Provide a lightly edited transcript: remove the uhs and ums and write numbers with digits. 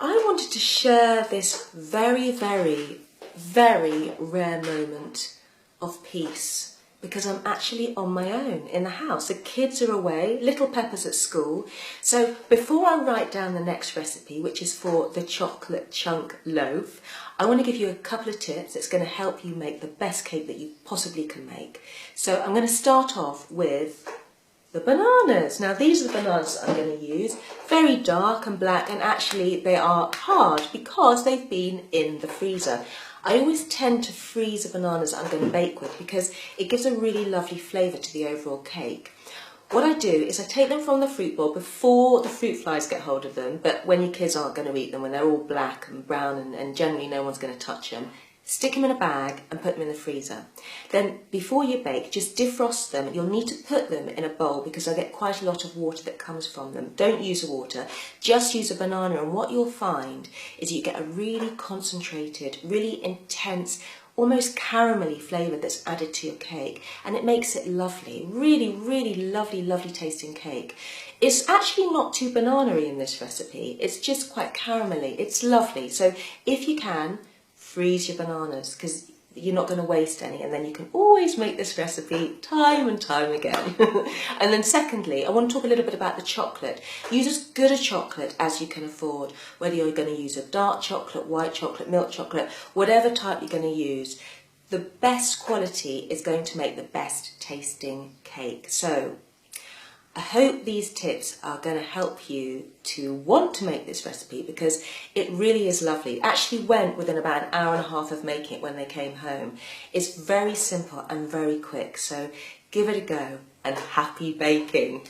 I wanted to share this very, very, very rare moment of peace because I'm actually on my own in the house. The kids are away, little Pepper's at school. So before I write down the next recipe, which is for the chocolate chunk loaf, I want to give you a couple of tips that's going to help you make the best cake that you possibly can make. So I'm going to start off with the bananas. Now these are the bananas I'm going to use. Very dark and black, and actually they are hard because they've been in the freezer. I always tend to freeze the bananas I'm going to bake with because it gives a really lovely flavour to the overall cake. What I do is I take them from the fruit bowl before the fruit flies get hold of them, but when your kids aren't going to eat them, when they're all black and brown and generally no one's going to touch them, stick them in a bag and put them in the freezer. Then before you bake, just defrost them. You'll need to put them in a bowl because I get quite a lot of water that comes from them. Don't use the water, just use a banana, and what you'll find is you get a really concentrated, really intense, almost caramelly flavour that's added to your cake, and it makes it lovely. Really, really lovely, lovely tasting cake. It's actually not too banana-y in this recipe. It's just quite caramelly. It's lovely. So if you can, freeze your bananas because you're not going to waste any, and then you can always make this recipe time and time again. And then secondly, I want to talk a little bit about the chocolate. Use as good a chocolate as you can afford, whether you're going to use a dark chocolate, white chocolate, milk chocolate, whatever type you're going to use. The best quality is going to make the best tasting cake. So I hope these tips are going to help you to want to make this recipe because it really is lovely. It actually went within about an hour and a half of making it when they came home. It's very simple and very quick, so give it a go and happy baking.